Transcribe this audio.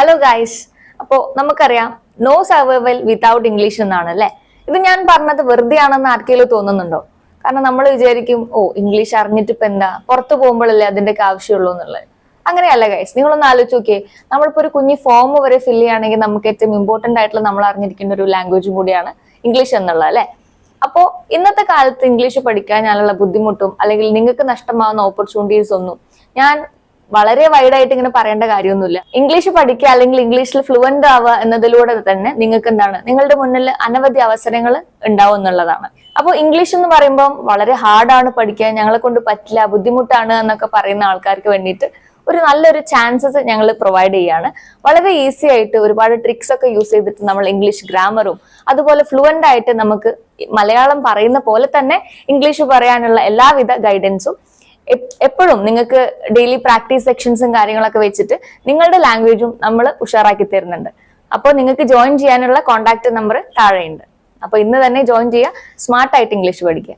Hello guys. അപ്പോൾ നമുക്കറിയാം no survival without English എന്നാണ് അല്ലെ. ഇത് ഞാൻ പറഞ്ഞത് വെറുതെ ആണെന്ന് ആർക്കെങ്കിലും തോന്നുന്നുണ്ടോ? കാരണം നമ്മൾ വിചാരിക്കും ഇംഗ്ലീഷ് അറിഞ്ഞിട്ട് ഇപ്പൊ എന്താ, പുറത്തു പോകുമ്പോഴല്ലേ അതിന്റെ ആവശ്യമുള്ളൂ എന്നുള്ളത്. അങ്ങനെയല്ല ഗൈസ്. നിങ്ങളൊന്ന് ആലോചിച്ച് നോക്കിയേ, നമ്മളിപ്പോ ഒരു കുഞ്ഞു ഫോം വരെ ഫില്ല് ചെയ്യുകയാണെങ്കിൽ നമുക്ക് ഏറ്റവും ഇമ്പോർട്ടന്റ് ആയിട്ടുള്ള നമ്മൾ അറിഞ്ഞിരിക്കുന്ന ഒരു ലാംഗ്വേജും കൂടിയാണ് ഇംഗ്ലീഷ് എന്നുള്ളത് അല്ലെ. അപ്പോ ഇന്നത്തെ കാലത്ത് ഇംഗ്ലീഷ് പഠിക്കാൻ ഞാനുള്ള ബുദ്ധിമുട്ടും അല്ലെങ്കിൽ നിങ്ങൾക്ക് നഷ്ടമാവുന്ന ഓപ്പർച്യൂണിറ്റീസ് ഒന്നും ഞാൻ വളരെ വൈഡായിട്ട് ഇങ്ങനെ പറയേണ്ട കാര്യമൊന്നുമില്ല. ഇംഗ്ലീഷ് പഠിക്കുക അല്ലെങ്കിൽ ഇംഗ്ലീഷിൽ ഫ്ലുവന്റ് ആവുക എന്നതിലൂടെ തന്നെ നിങ്ങൾക്ക് എന്താണ്, നിങ്ങളുടെ മുന്നിൽ അനവധി അവസരങ്ങൾ ഉണ്ടാവും എന്നുള്ളതാണ്. അപ്പോൾ ഇംഗ്ലീഷ് എന്ന് പറയുമ്പോൾ വളരെ ഹാർഡാണ് പഠിക്കാൻ, ഞങ്ങളെ കൊണ്ട് പറ്റില്ല, ബുദ്ധിമുട്ടാണ് എന്നൊക്കെ പറയുന്ന ആൾക്കാർക്ക് വേണ്ടിയിട്ട് ഒരു നല്ലൊരു ചാൻസസ് ഞങ്ങൾ പ്രൊവൈഡ് ചെയ്യാണ്. വളരെ ഈസി ആയിട്ട് ഒരുപാട് ട്രിക്സ് ഒക്കെ യൂസ് ചെയ്തിട്ട് നമ്മൾ ഇംഗ്ലീഷ് ഗ്രാമറും അതുപോലെ ഫ്ലുവന്റ് ആയിട്ട് നമുക്ക് മലയാളം പറയുന്ന പോലെ തന്നെ ഇംഗ്ലീഷ് പറയാനുള്ള എല്ലാവിധ ഗൈഡൻസും എപ്പോഴും നിങ്ങൾക്ക് ഡെയിലി പ്രാക്ടീസ് സെക്ഷൻസും കാര്യങ്ങളൊക്കെ വെച്ചിട്ട് നിങ്ങളുടെ ലാംഗ്വേജും നമ്മൾ ഉഷാറാക്കി തരുന്നുണ്ട്. അപ്പോൾ നിങ്ങൾക്ക് ജോയിൻ ചെയ്യാനുള്ള കോൺടാക്ട് നമ്പർ താഴെയുണ്ട്. അപ്പോൾ ഇന്ന് തന്നെ ജോയിൻ ചെയ്യുക, സ്മാർട്ടായിട്ട് ഇംഗ്ലീഷ് പഠിക്കുക.